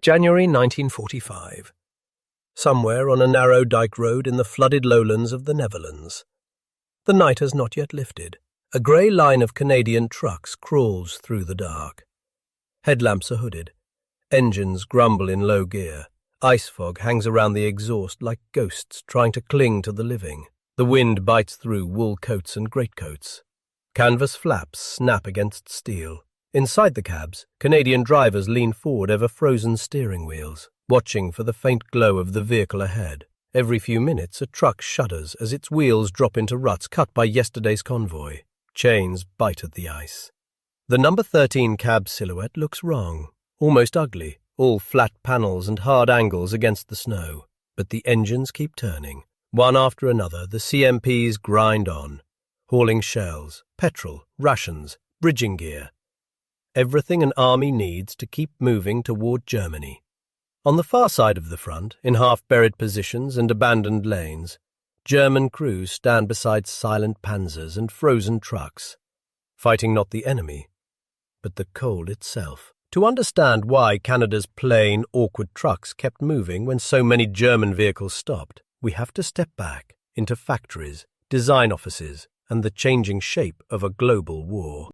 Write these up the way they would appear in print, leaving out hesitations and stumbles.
January 1945. Somewhere on a narrow dike road in the flooded lowlands of the Netherlands. The night has not yet lifted. A grey line of Canadian trucks crawls through the dark. Headlamps are hooded. Engines grumble in low gear. Ice fog hangs around the exhaust like ghosts trying to cling to the living. The wind bites through wool coats and greatcoats. Canvas flaps snap against steel. Inside the cabs, Canadian drivers lean forward over frozen steering wheels, watching for the faint glow of the vehicle ahead. Every few minutes, a truck shudders as its wheels drop into ruts cut by yesterday's convoy. Chains bite at the ice. The number 13 cab silhouette looks wrong, almost ugly, all flat panels and hard angles against the snow. But the engines keep turning. One after another, the CMPs grind on, hauling shells, petrol, rations, bridging gear. Everything an army needs to keep moving toward Germany. On the far side of the front, in half-buried positions and abandoned lanes, German crews stand beside silent Panzers and frozen trucks, fighting not the enemy, but the cold itself. To understand why Canada's plain, awkward trucks kept moving when so many German vehicles stopped, we have to step back into factories, design offices, and the changing shape of a global war.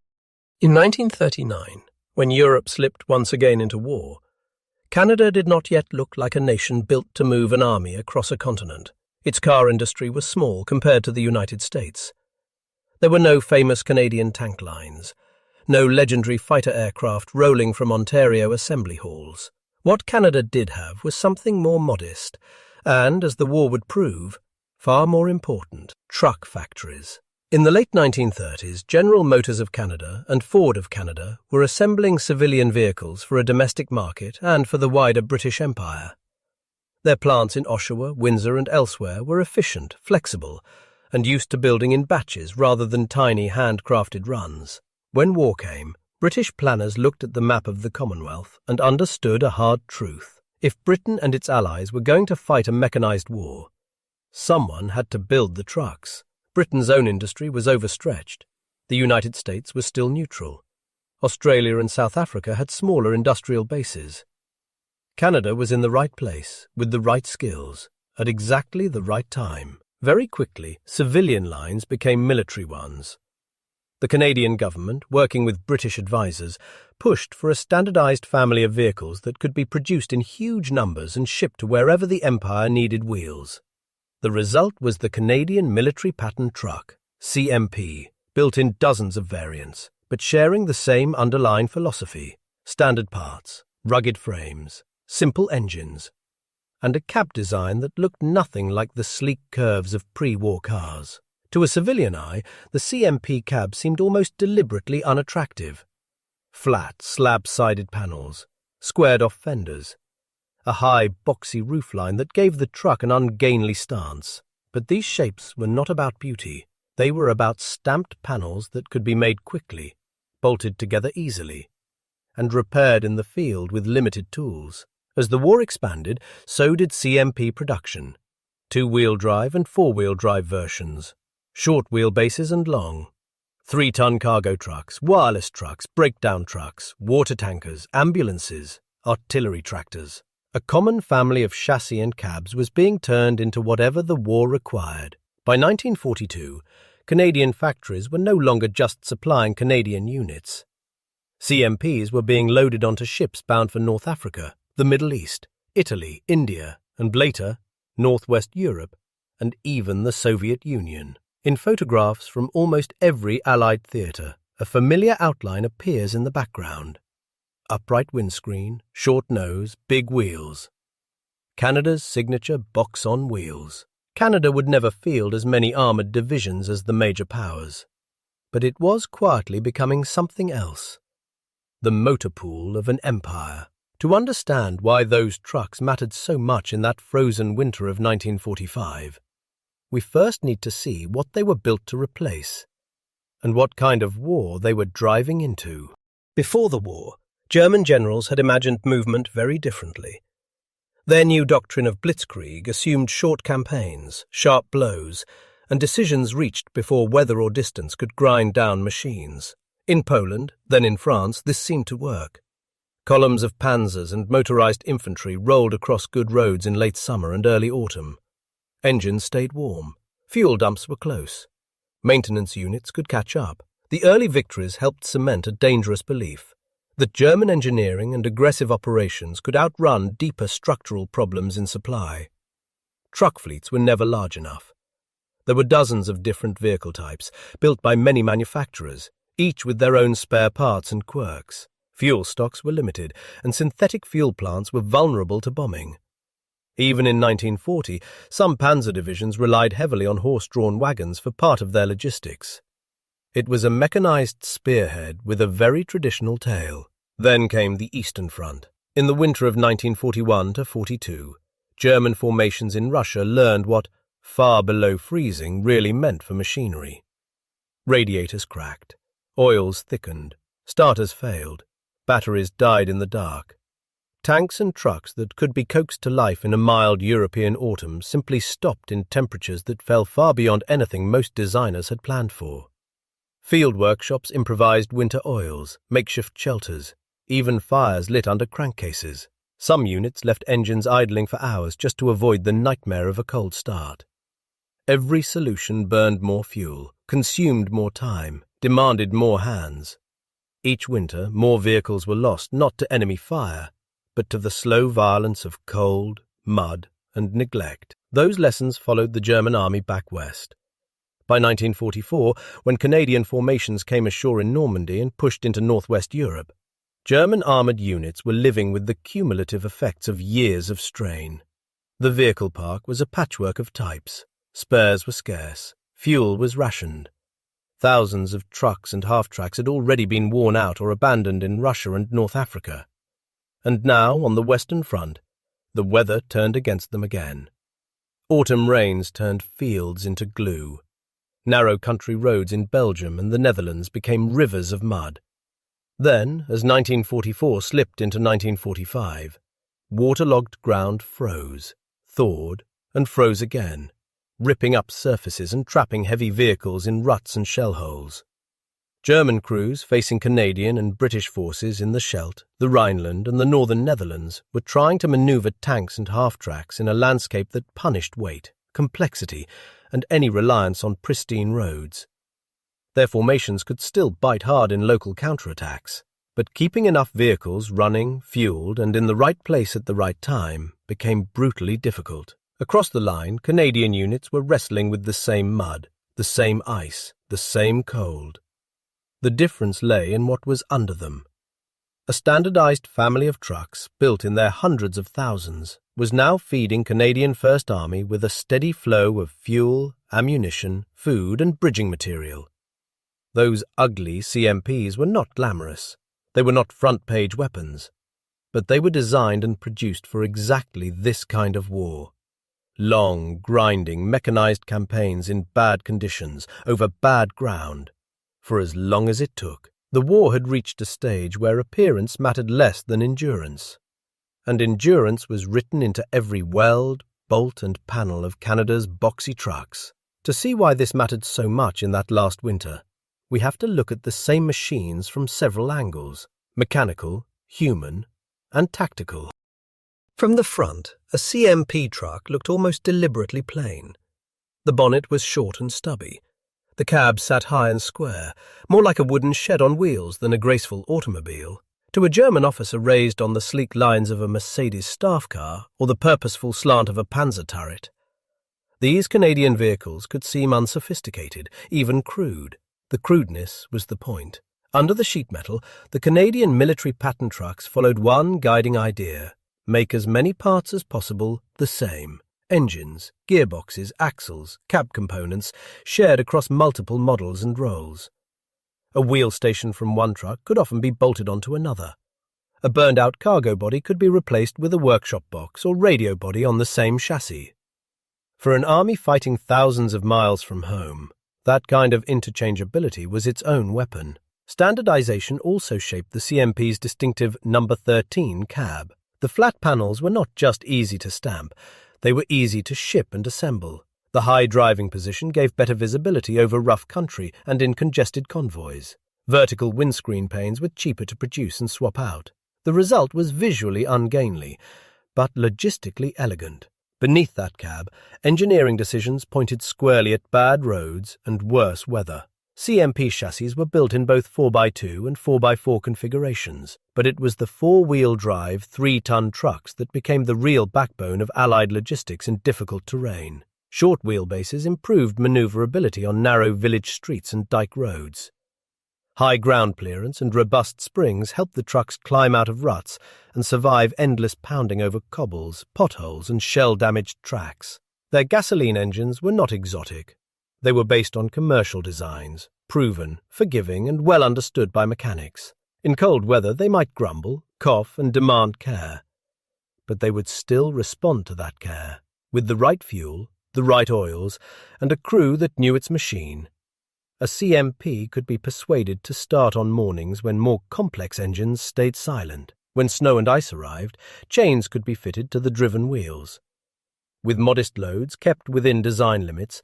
In 1939, when Europe slipped once again into war, Canada did not yet look like a nation built to move an army across a continent. Its car industry was small compared to the United States. There were no famous Canadian tank lines, no legendary fighter aircraft rolling from Ontario assembly halls. What Canada did have was something more modest and, as the war would prove, far more important: truck factories. In the late 1930s, General Motors of Canada and Ford of Canada were assembling civilian vehicles for a domestic market and for the wider British Empire. Their plants in Oshawa, Windsor and elsewhere were efficient, flexible, and used to building in batches rather than tiny handcrafted runs. When war came, British planners looked at the map of the Commonwealth and understood a hard truth. If Britain and its allies were going to fight a mechanized war, someone had to build the trucks. Britain's own industry was overstretched. The United States was still neutral. Australia and South Africa had smaller industrial bases. Canada was in the right place, with the right skills, at exactly the right time. Very quickly, civilian lines became military ones. The Canadian government, working with British advisors, pushed for a standardized family of vehicles that could be produced in huge numbers and shipped to wherever the Empire needed wheels. The result was the Canadian Military Pattern Truck, CMP, built in dozens of variants, but sharing the same underlying philosophy: standard parts, rugged frames, simple engines, and a cab design that looked nothing like the sleek curves of pre-war cars. To a civilian eye, the CMP cab seemed almost deliberately unattractive. Flat, slab-sided panels, squared-off fenders, a high, boxy roofline that gave the truck an ungainly stance. But these shapes were not about beauty. They were about stamped panels that could be made quickly, bolted together easily, and repaired in the field with limited tools. As the war expanded, so did CMP production. Two-wheel drive and four-wheel drive versions, short wheelbases and long, 3-ton cargo trucks, wireless trucks, breakdown trucks, water tankers, ambulances, artillery tractors. A common family of chassis and cabs was being turned into whatever the war required. By 1942, Canadian factories were no longer just supplying Canadian units. CMPs were being loaded onto ships bound for North Africa, the Middle East, Italy, India, and later, Northwest Europe, and even the Soviet Union. In photographs from almost every Allied theatre, a familiar outline appears in the background. Upright windscreen, short nose, big wheels. Canada's signature box on wheels. Canada would never field as many armoured divisions as the major powers, but it was quietly becoming something else. The motor pool of an empire. To understand why those trucks mattered so much in that frozen winter of 1945, we first need to see what they were built to replace, and what kind of war they were driving into. Before the war, German generals had imagined movement very differently. Their new doctrine of blitzkrieg assumed short campaigns, sharp blows, and decisions reached before weather or distance could grind down machines. In Poland, then in France, this seemed to work. Columns of Panzers and motorized infantry rolled across good roads in late summer and early autumn. Engines stayed warm. Fuel dumps were close. Maintenance units could catch up. The early victories helped cement a dangerous belief that German engineering and aggressive operations could outrun deeper structural problems in supply. Truck fleets were never large enough. There were dozens of different vehicle types, built by many manufacturers, each with their own spare parts and quirks. Fuel stocks were limited, and synthetic fuel plants were vulnerable to bombing. Even in 1940, some panzer divisions relied heavily on horse-drawn wagons for part of their logistics. It was a mechanized spearhead with a very traditional tail. Then came the Eastern Front. In the winter of 1941 to 42, German formations in Russia learned what far below freezing really meant for machinery. Radiators cracked, oils thickened, starters failed, batteries died in the dark. Tanks and trucks that could be coaxed to life in a mild European autumn simply stopped in temperatures that fell far beyond anything most designers had planned for. Field workshops improvised winter oils, makeshift shelters, even fires lit under crankcases. Some units left engines idling for hours just to avoid the nightmare of a cold start. Every solution burned more fuel, consumed more time, demanded more hands. Each winter, more vehicles were lost not to enemy fire, but to the slow violence of cold, mud, and neglect. Those lessons followed the German army back west. By 1944, when Canadian formations came ashore in Normandy and pushed into northwest Europe, German armoured units were living with the cumulative effects of years of strain. The vehicle park was a patchwork of types. Spares were scarce. Fuel was rationed. Thousands of trucks and half-tracks had already been worn out or abandoned in Russia and North Africa. And now, on the Western Front, the weather turned against them again. Autumn rains turned fields into glue. Narrow country roads in Belgium and the Netherlands became rivers of mud. Then, as 1944 slipped into 1945, waterlogged ground froze, thawed, and froze again, ripping up surfaces and trapping heavy vehicles in ruts and shell holes. German crews facing Canadian and British forces in the Scheldt, the Rhineland, and the northern Netherlands were trying to maneuver tanks and half-tracks in a landscape that punished weight, complexity, and any reliance on pristine roads. Their formations could still bite hard in local counterattacks, but keeping enough vehicles running, fueled, and in the right place at the right time became brutally difficult. Across the line, Canadian units were wrestling with the same mud, the same ice, the same cold. The difference lay in what was under them. A standardized family of trucks, built in their hundreds of thousands, was now feeding Canadian First Army with a steady flow of fuel, ammunition, food, and bridging material. Those ugly CMPs were not glamorous. They were not front-page weapons. But they were designed and produced for exactly this kind of war. Long, grinding, mechanized campaigns in bad conditions, over bad ground. For as long as it took, the war had reached a stage where appearance mattered less than endurance. And endurance was written into every weld, bolt, and panel of Canada's boxy trucks. To see why this mattered so much in that last winter, we have to look at the same machines from several angles: mechanical, human, and tactical. From the front, a CMP truck looked almost deliberately plain. The bonnet was short and stubby. The cab sat high and square, more like a wooden shed on wheels than a graceful automobile. To a German officer raised on the sleek lines of a Mercedes staff car or the purposeful slant of a Panzer turret, these Canadian vehicles could seem unsophisticated, even crude. The crudeness was the point. Under the sheet metal, the Canadian military pattern trucks followed one guiding idea: make as many parts as possible the same. Engines, gearboxes, axles, cab components, shared across multiple models and roles. A wheel station from one truck could often be bolted onto another. A burned-out cargo body could be replaced with a workshop box or radio body on the same chassis. For an army fighting thousands of miles from home, that kind of interchangeability was its own weapon. Standardization also shaped the CMP's distinctive number 13 cab. The flat panels were not just easy to stamp, they were easy to ship and assemble. The high driving position gave better visibility over rough country and in congested convoys. Vertical windscreen panes were cheaper to produce and swap out. The result was visually ungainly, but logistically elegant. Beneath that cab, engineering decisions pointed squarely at bad roads and worse weather. CMP chassis were built in both 4x2 and 4x4 configurations, but it was the four-wheel drive, 3-ton trucks that became the real backbone of Allied logistics in difficult terrain. Short wheelbases improved maneuverability on narrow village streets and dike roads. High ground clearance and robust springs helped the trucks climb out of ruts and survive endless pounding over cobbles, potholes, and shell-damaged tracks. Their gasoline engines were not exotic. They were based on commercial designs, proven, forgiving, and well understood by mechanics. In cold weather, they might grumble, cough, and demand care. But they would still respond to that care, with the right fuel, the right oils, and a crew that knew its machine. A CMP could be persuaded to start on mornings when more complex engines stayed silent. When snow and ice arrived, chains could be fitted to the driven wheels. With modest loads kept within design limits,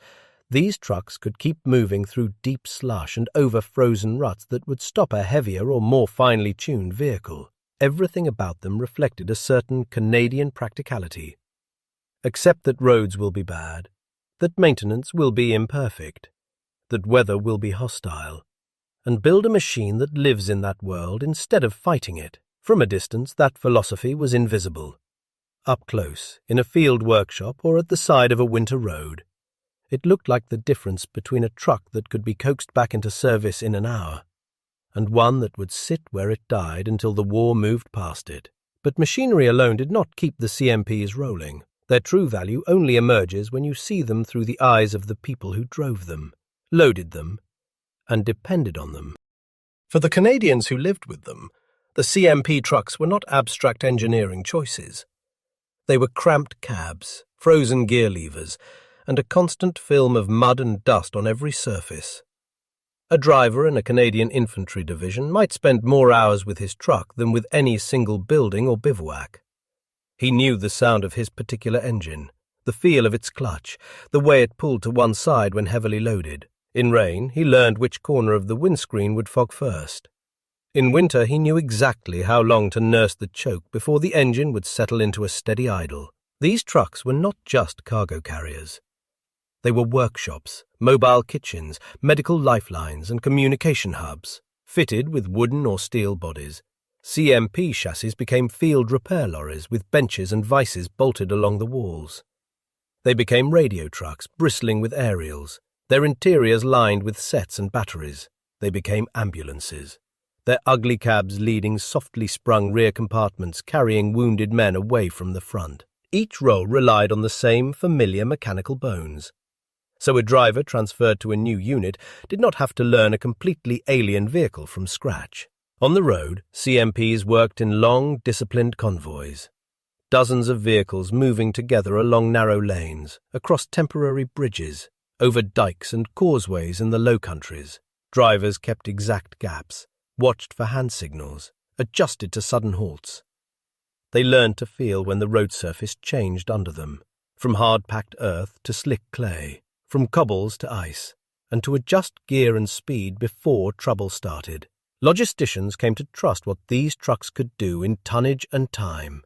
these trucks could keep moving through deep slush and over frozen ruts that would stop a heavier or more finely tuned vehicle. Everything about them reflected a certain Canadian practicality. Accept that roads will be bad, that maintenance will be imperfect, that weather will be hostile, and build a machine that lives in that world instead of fighting it. From a distance, that philosophy was invisible. Up close, in a field workshop or at the side of a winter road, it looked like the difference between a truck that could be coaxed back into service in an hour and one that would sit where it died until the war moved past it. But machinery alone did not keep the CMPs rolling. Their true value only emerges when you see them through the eyes of the people who drove them, loaded them, and depended on them. For the Canadians who lived with them, the CMP trucks were not abstract engineering choices. They were cramped cabs, frozen gear levers, and a constant film of mud and dust on every surface. A driver in a Canadian infantry division might spend more hours with his truck than with any single building or bivouac. He knew the sound of his particular engine, the feel of its clutch, the way it pulled to one side when heavily loaded. In rain, he learned which corner of the windscreen would fog first. In winter, he knew exactly how long to nurse the choke before the engine would settle into a steady idle. These trucks were not just cargo carriers. They were workshops, mobile kitchens, medical lifelines, and communication hubs. Fitted with wooden or steel bodies, CMP chassis became field repair lorries with benches and vices bolted along the walls. They became radio trucks bristling with aerials, their interiors lined with sets and batteries. They became ambulances, their ugly cabs leading softly sprung rear compartments carrying wounded men away from the front. Each role relied on the same familiar mechanical bones. So a driver transferred to a new unit did not have to learn a completely alien vehicle from scratch. On the road, CMPs worked in long, disciplined convoys. Dozens of vehicles moving together along narrow lanes, across temporary bridges, over dikes and causeways in the Low Countries. Drivers kept exact gaps, watched for hand signals, adjusted to sudden halts. They learned to feel when the road surface changed under them, from hard-packed earth to slick clay, from cobbles to ice, and to adjust gear and speed before trouble started. Logisticians came to trust what these trucks could do in tonnage and time.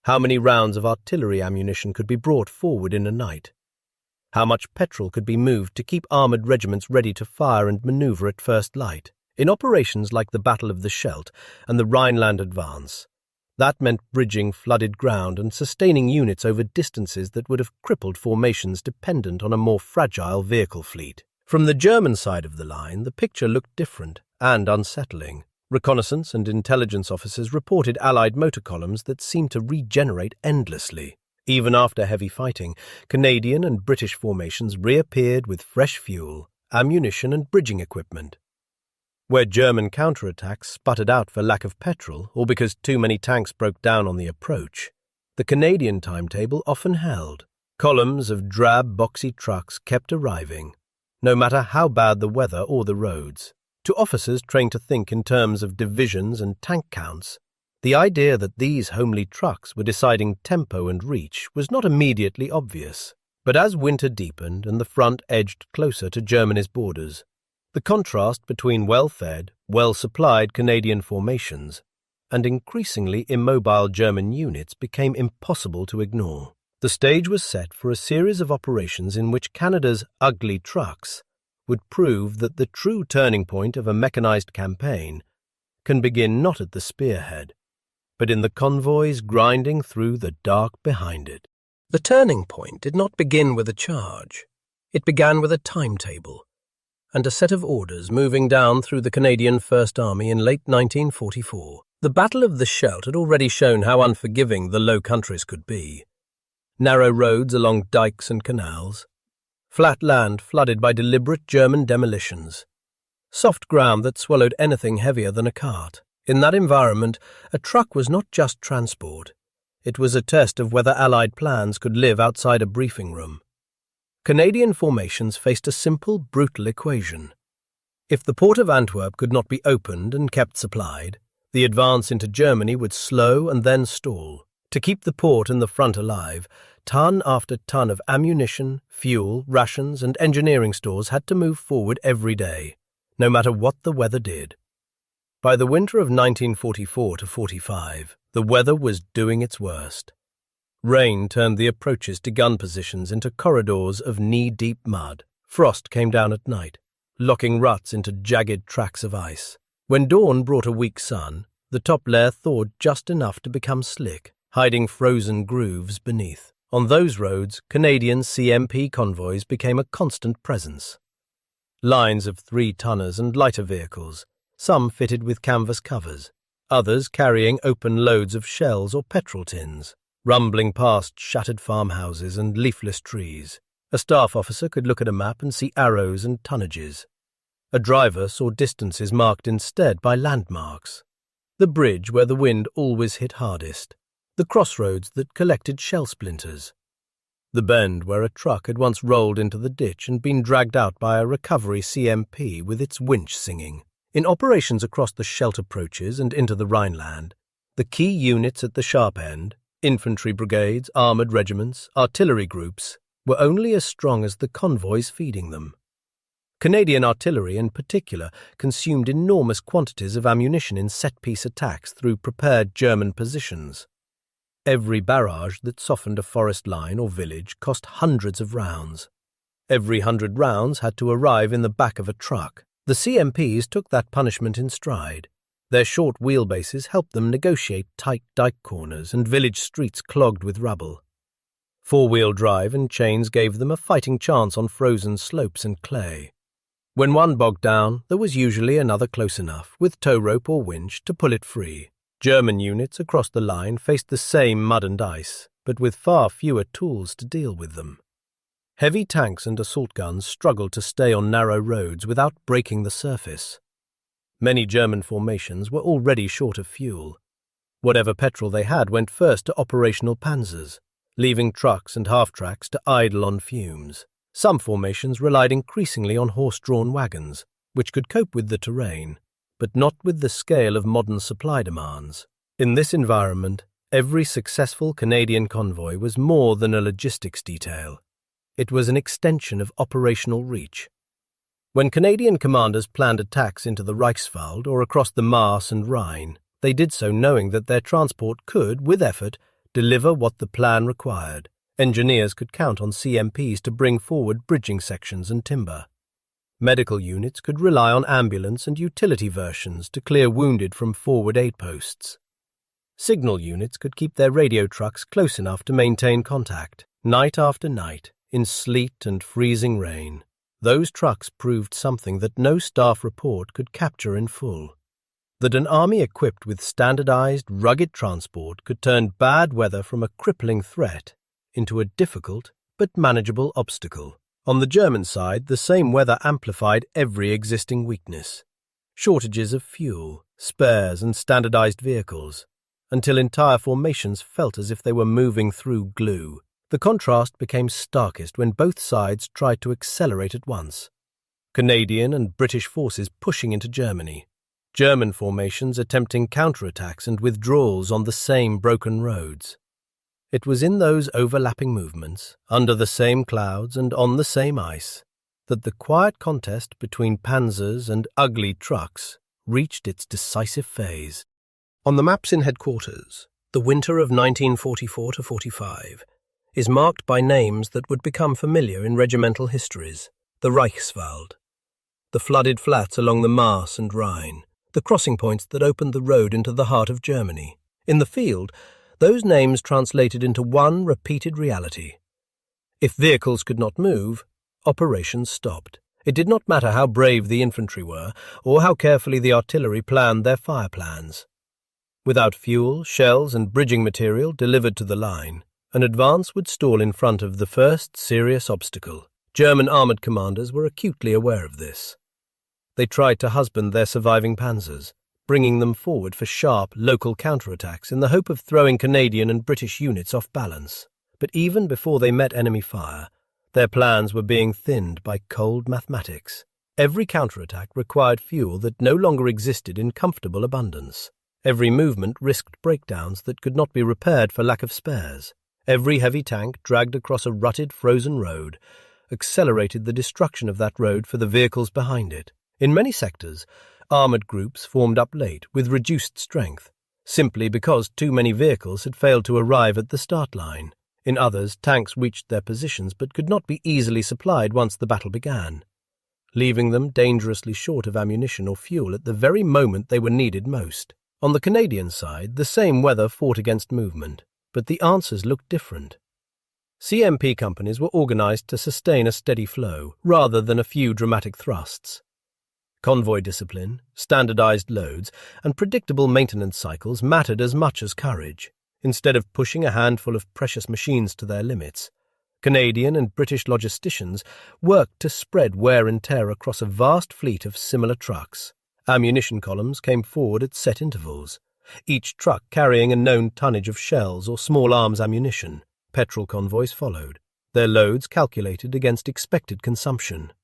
How many rounds of artillery ammunition could be brought forward in a night? How much petrol could be moved to keep armoured regiments ready to fire and manoeuvre at first light? In operations like the Battle of the Scheldt and the Rhineland advance, that meant bridging flooded ground and sustaining units over distances that would have crippled formations dependent on a more fragile vehicle fleet. From the German side of the line, the picture looked different and unsettling. Reconnaissance and intelligence officers reported Allied motor columns that seemed to regenerate endlessly. Even after heavy fighting, Canadian and British formations reappeared with fresh fuel, ammunition and bridging equipment. Where German counterattacks sputtered out for lack of petrol or because too many tanks broke down on the approach, the Canadian timetable often held. Columns of drab, boxy trucks kept arriving, no matter how bad the weather or the roads. To officers trained to think in terms of divisions and tank counts, the idea that these homely trucks were deciding tempo and reach was not immediately obvious. But as winter deepened and the front edged closer to Germany's borders, the contrast between well-fed, well-supplied Canadian formations and increasingly immobile German units became impossible to ignore. The stage was set for a series of operations in which Canada's ugly trucks would prove that the true turning point of a mechanized campaign can begin not at the spearhead, but in the convoys grinding through the dark behind it. The turning point did not begin with a charge. It began with a timetable and a set of orders moving down through the Canadian First Army in late 1944. The Battle of the Scheldt had already shown how unforgiving the Low Countries could be. Narrow roads along dikes and canals, flat land flooded by deliberate German demolitions, soft ground that swallowed anything heavier than a cart. In that environment, a truck was not just transport. It was a test of whether Allied plans could live outside a briefing room. Canadian formations faced a simple, brutal equation. If the port of Antwerp could not be opened and kept supplied, the advance into Germany would slow and then stall. To keep the port and the front alive, ton after ton of ammunition, fuel, rations, and engineering stores had to move forward every day, no matter what the weather did. By the winter of 1944 to 45, the weather was doing its worst. Rain turned the approaches to gun positions into corridors of knee-deep mud. Frost came down at night, locking ruts into jagged tracks of ice. When dawn brought a weak sun, the top layer thawed just enough to become slick, hiding frozen grooves beneath. On those roads, Canadian CMP convoys became a constant presence. Lines of 3-tonners and lighter vehicles, some fitted with canvas covers, others carrying open loads of shells or petrol tins, rumbling past shattered farmhouses and leafless trees. A staff officer could look at a map and see arrows and tonnages. A driver saw distances marked instead by landmarks. The bridge where the wind always hit hardest. The crossroads that collected shell splinters. The bend where a truck had once rolled into the ditch and been dragged out by a recovery CMP with its winch singing. In operations across the Scheldt approaches and into the Rhineland, the key units at the sharp end, infantry brigades, armoured regiments, artillery groups, were only as strong as the convoys feeding them. Canadian artillery in particular consumed enormous quantities of ammunition in set-piece attacks through prepared German positions. Every barrage that softened a forest line or village cost hundreds of rounds. Every 100 rounds had to arrive in the back of a truck. The CMPs took that punishment in stride. Their short wheelbases helped them negotiate tight dike corners and village streets clogged with rubble. Four-wheel drive and chains gave them a fighting chance on frozen slopes and clay. When one bogged down, there was usually another close enough, with tow rope or winch, to pull it free. German units across the line faced the same mud and ice, but with far fewer tools to deal with them. Heavy tanks and assault guns struggled to stay on narrow roads without breaking the surface. Many German formations were already short of fuel. Whatever petrol they had went first to operational Panzers, leaving trucks and half-tracks to idle on fumes. Some formations relied increasingly on horse-drawn wagons, which could cope with the terrain, but not with the scale of modern supply demands. In this environment, every successful Canadian convoy was more than a logistics detail. It was an extension of operational reach. When Canadian commanders planned attacks into the Reichswald or across the Maas and Rhine, they did so knowing that their transport could, with effort, deliver what the plan required. Engineers could count on CMPs to bring forward bridging sections and timber. Medical units could rely on ambulance and utility versions to clear wounded from forward aid posts. Signal units could keep their radio trucks close enough to maintain contact. Night after night, in sleet and freezing rain, those trucks proved something that no staff report could capture in full. That an army equipped with standardized, rugged transport could turn bad weather from a crippling threat into a difficult but manageable obstacle. On the German side, the same weather amplified every existing weakness. Shortages of fuel, spares and standardized vehicles, until entire formations felt as if they were moving through glue. The contrast became starkest when both sides tried to accelerate at once. Canadian and British forces pushing into Germany. German formations attempting counterattacks and withdrawals on the same broken roads. It was in those overlapping movements, under the same clouds and on the same ice, that the quiet contest between Panzers and ugly trucks reached its decisive phase. On the maps in headquarters, the winter of 1944–45 is marked by names that would become familiar in regimental histories: the Reichswald, the flooded flats along the Maas and Rhine, the crossing points that opened the road into the heart of Germany. In the field, those names translated into one repeated reality. If vehicles could not move, operations stopped. It did not matter how brave the infantry were, or how carefully the artillery planned their fire plans. Without fuel, shells, and bridging material delivered to the line, an advance would stall in front of the first serious obstacle. German armoured commanders were acutely aware of this. They tried to husband their surviving panzers, bringing them forward for sharp, local counterattacks in the hope of throwing Canadian and British units off balance. But even before they met enemy fire, their plans were being thinned by cold mathematics. Every counterattack required fuel that no longer existed in comfortable abundance. Every movement risked breakdowns that could not be repaired for lack of spares. Every heavy tank dragged across a rutted, frozen road accelerated the destruction of that road for the vehicles behind it. In many sectors, armoured groups formed up late with reduced strength, simply because too many vehicles had failed to arrive at the start line. In others, tanks reached their positions but could not be easily supplied once the battle began, leaving them dangerously short of ammunition or fuel at the very moment they were needed most. On the Canadian side, the same weather fought against movement, but the answers looked different. CMP companies were organised to sustain a steady flow, rather than a few dramatic thrusts. Convoy discipline, standardised loads, and predictable maintenance cycles mattered as much as courage. Instead of pushing a handful of precious machines to their limits, Canadian and British logisticians worked to spread wear and tear across a vast fleet of similar trucks. Ammunition columns came forward at set intervals, each truck carrying a known tonnage of shells or small arms ammunition. Petrol convoys followed, their loads calculated against expected consumption.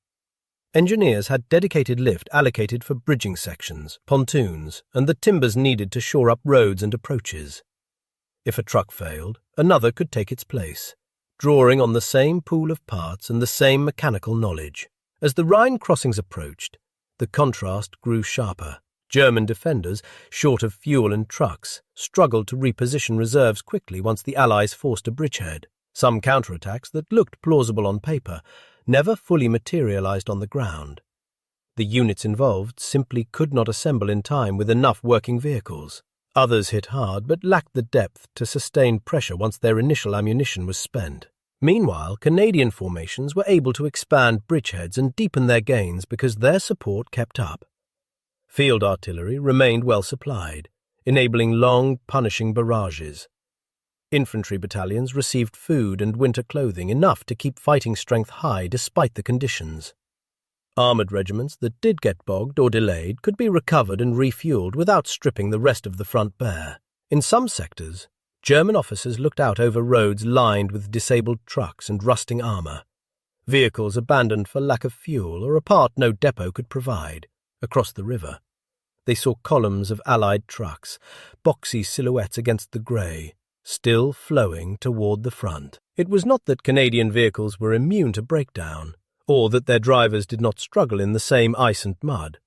Engineers had dedicated lift allocated for bridging sections, pontoons, and the timbers needed to shore up roads and approaches. If a truck failed, another could take its place, drawing on the same pool of parts and the same mechanical knowledge. As the Rhine crossings approached, the contrast grew sharper. German defenders, short of fuel and trucks, struggled to reposition reserves quickly once the Allies forced a bridgehead. Some counterattacks that looked plausible on paper never fully materialized on the ground. The units involved simply could not assemble in time with enough working vehicles. Others hit hard but lacked the depth to sustain pressure once their initial ammunition was spent. Meanwhile, Canadian formations were able to expand bridgeheads and deepen their gains because their support kept up. Field artillery remained well supplied, enabling long, punishing barrages. Infantry battalions received food and winter clothing enough to keep fighting strength high despite the conditions. Armoured regiments that did get bogged or delayed could be recovered and refueled without stripping the rest of the front bare. In some sectors, German officers looked out over roads lined with disabled trucks and rusting armour, vehicles abandoned for lack of fuel or a part no depot could provide. Across the river, they saw columns of Allied trucks, boxy silhouettes against the grey, still flowing toward the front. It was not that Canadian vehicles were immune to breakdown, or that their drivers did not struggle in the same ice and mud.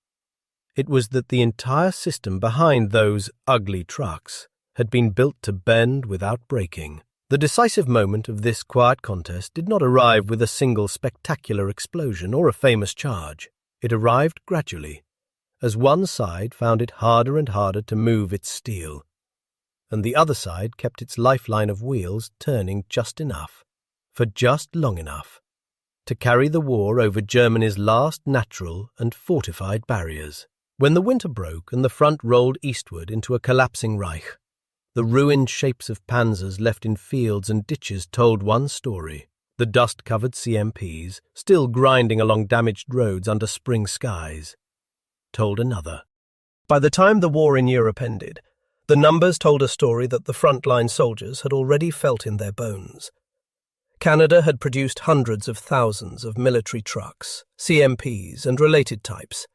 It was that the entire system behind those ugly trucks had been built to bend without breaking. The decisive moment of this quiet contest did not arrive with a single spectacular explosion or a famous charge. It arrived gradually, as one side found it harder and harder to move its steel, and the other side kept its lifeline of wheels turning just enough, for just long enough, to carry the war over Germany's last natural and fortified barriers. When the winter broke and the front rolled eastward into a collapsing Reich, the ruined shapes of panzers left in fields and ditches told one story. The dust-covered CMPs, still grinding along damaged roads under spring skies, told another. By the time the war in Europe ended, the numbers told a story that the frontline soldiers had already felt in their bones. Canada had produced hundreds of thousands of military trucks, CMPs and related types,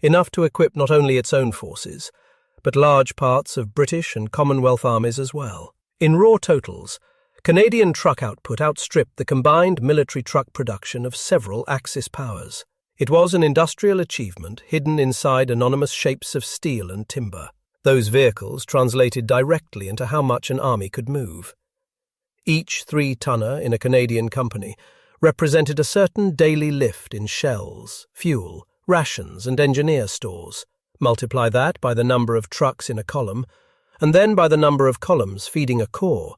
enough to equip not only its own forces, but large parts of British and Commonwealth armies as well. In raw totals, Canadian truck output outstripped the combined military truck production of several Axis powers. It was an industrial achievement hidden inside anonymous shapes of steel and timber. Those vehicles translated directly into how much an army could move. Each 3-tonner in a Canadian company represented a certain daily lift in shells, fuel, rations, and engineer stores. Multiply that by the number of trucks in a column, and then by the number of columns feeding a corps,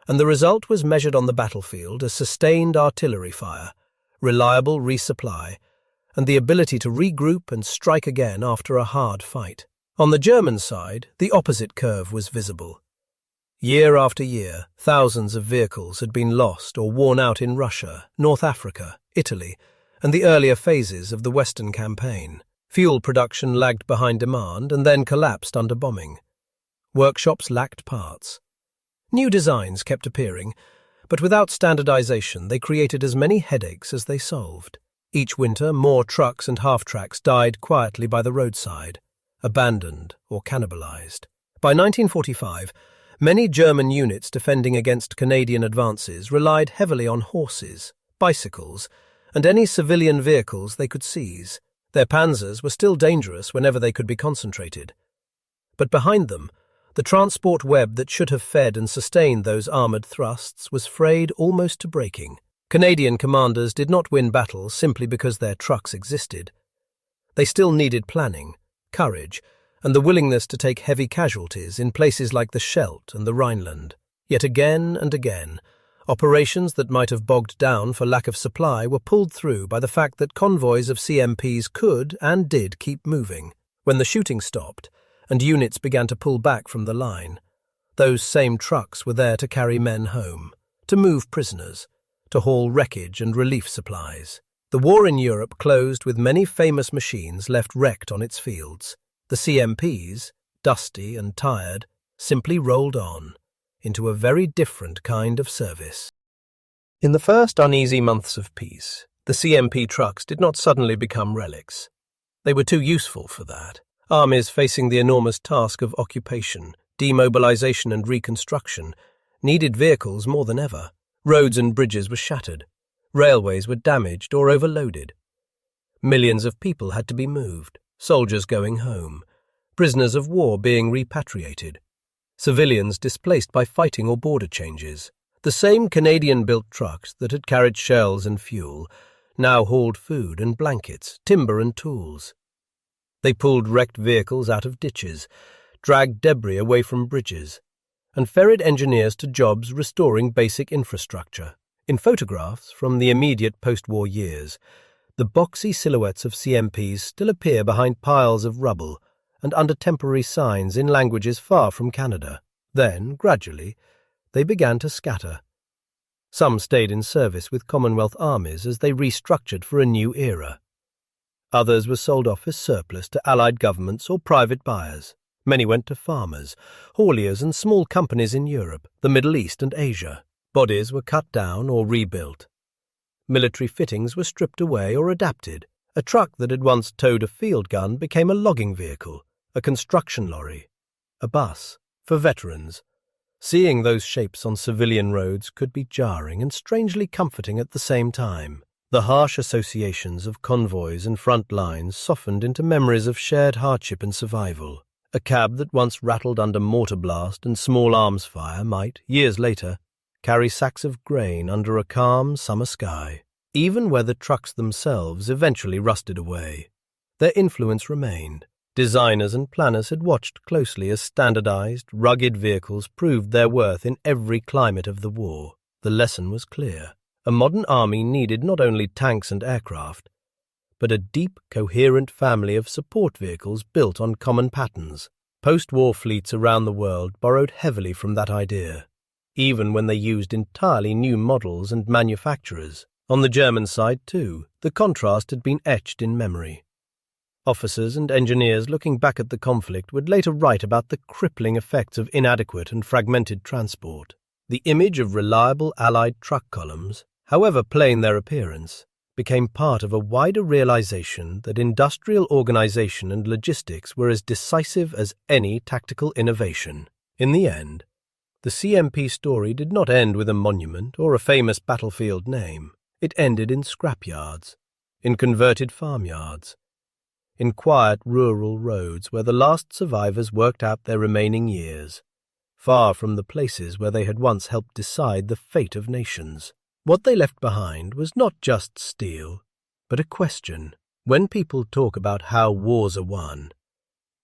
and the result was measured on the battlefield as sustained artillery fire, reliable resupply, and the ability to regroup and strike again after a hard fight. On the German side, the opposite curve was visible. Year after year, thousands of vehicles had been lost or worn out in Russia, North Africa, Italy, and the earlier phases of the Western campaign. Fuel production lagged behind demand and then collapsed under bombing. Workshops lacked parts. New designs kept appearing, but without standardization they created as many headaches as they solved. Each winter, more trucks and half-tracks died quietly by the roadside, abandoned or cannibalized. By 1945, many German units defending against Canadian advances relied heavily on horses, bicycles, and any civilian vehicles they could seize. Their Panzers were still dangerous whenever they could be concentrated. But behind them, the transport web that should have fed and sustained those armoured thrusts was frayed almost to breaking. Canadian commanders did not win battles simply because their trucks existed. They still needed planning, courage, and the willingness to take heavy casualties in places like the Scheldt and the Rhineland. Yet again and again, operations that might have bogged down for lack of supply were pulled through by the fact that convoys of CMPs could and did keep moving. When the shooting stopped and units began to pull back from the line, those same trucks were there to carry men home, to move prisoners, to haul wreckage and relief supplies. The war in Europe closed with many famous machines left wrecked on its fields. The CMPs, dusty and tired, simply rolled on into a very different kind of service. In the first uneasy months of peace, the CMP trucks did not suddenly become relics. They were too useful for that. Armies facing the enormous task of occupation, demobilization and reconstruction needed vehicles more than ever. Roads and bridges were shattered. Railways were damaged or overloaded. Millions of people had to be moved. Soldiers going home, prisoners of war being repatriated, civilians displaced by fighting or border changes. The same Canadian-built trucks that had carried shells and fuel now hauled food and blankets, timber and tools. They pulled wrecked vehicles out of ditches, dragged debris away from bridges, and ferried engineers to jobs restoring basic infrastructure. In photographs from the immediate post-war years, the boxy silhouettes of CMPs still appear behind piles of rubble and under temporary signs in languages far from Canada. Then, gradually, they began to scatter. Some stayed in service with Commonwealth armies as they restructured for a new era. Others were sold off as surplus to Allied governments or private buyers. Many went to farmers, hauliers and small companies in Europe, the Middle East and Asia. Bodies were cut down or rebuilt. Military fittings were stripped away or adapted. A truck that had once towed a field gun became a logging vehicle, a construction lorry, a bus for veterans. Seeing those shapes on civilian roads could be jarring and strangely comforting at the same time. The harsh associations of convoys and front lines softened into memories of shared hardship and survival. A cab that once rattled under mortar blast and small arms fire might, years later, carry sacks of grain under a calm summer sky. Even where the trucks themselves eventually rusted away, their influence remained. Designers and planners had watched closely as standardized, rugged vehicles proved their worth in every climate of the war. The lesson was clear. A modern army needed not only tanks and aircraft, but a deep, coherent family of support vehicles built on common patterns. Post-war fleets around the world borrowed heavily from that idea, even when they used entirely new models and manufacturers. On the German side, too, the contrast had been etched in memory. Officers and engineers looking back at the conflict would later write about the crippling effects of inadequate and fragmented transport. The image of reliable Allied truck columns, however plain their appearance, became part of a wider realization that industrial organization and logistics were as decisive as any tactical innovation. In the end, the CMP story did not end with a monument or a famous battlefield name. It ended in scrapyards, in converted farmyards, in quiet rural roads where the last survivors worked out their remaining years, far from the places where they had once helped decide the fate of nations. What they left behind was not just steel, but a question. When people talk about how wars are won,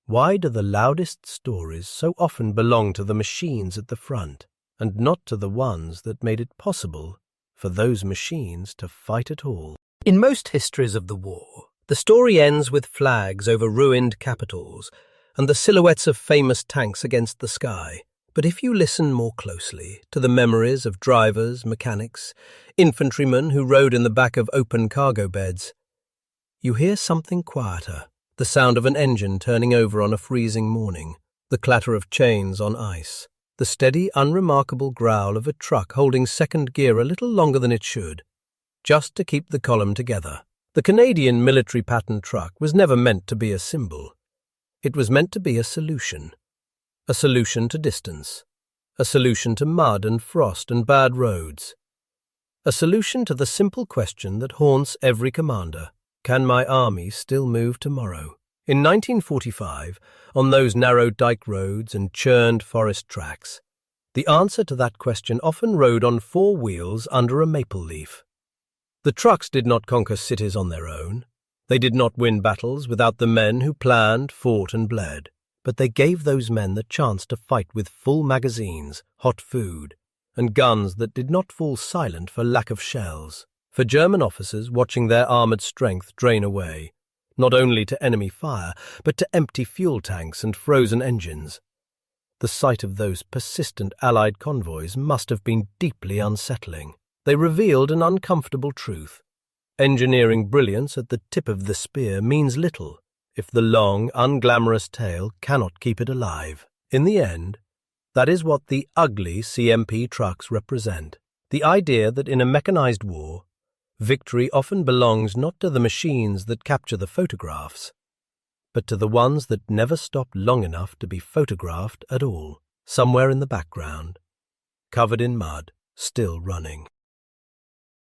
why do the loudest stories so often belong to the machines at the front, and not to the ones that made it possible for those machines to fight at all? In most histories of the war, the story ends with flags over ruined capitals and the silhouettes of famous tanks against the sky. But if you listen more closely to the memories of drivers, mechanics, infantrymen who rode in the back of open cargo beds, you hear something quieter. The sound of an engine turning over on a freezing morning, the clatter of chains on ice, the steady, unremarkable growl of a truck holding second gear a little longer than it should, just to keep the column together. The Canadian military pattern truck was never meant to be a symbol. It was meant to be a solution to distance, a solution to mud and frost and bad roads, a solution to the simple question that haunts every commander. Can my army still move tomorrow? In 1945, on those narrow dike roads and churned forest tracks, the answer to that question often rode on four wheels under a maple leaf. The trucks did not conquer cities on their own. They did not win battles without the men who planned, fought, and bled. But they gave those men the chance to fight with full magazines, hot food, and guns that did not fall silent for lack of shells. For German officers watching their armoured strength drain away, not only to enemy fire, but to empty fuel tanks and frozen engines, the sight of those persistent Allied convoys must have been deeply unsettling. They revealed an uncomfortable truth. Engineering brilliance at the tip of the spear means little if the long, unglamorous tail cannot keep it alive. In the end, that is what the ugly CMP trucks represent. The idea that in a mechanized war, victory often belongs not to the machines that capture the photographs, but to the ones that never stopped long enough to be photographed at all, somewhere in the background, covered in mud, still running.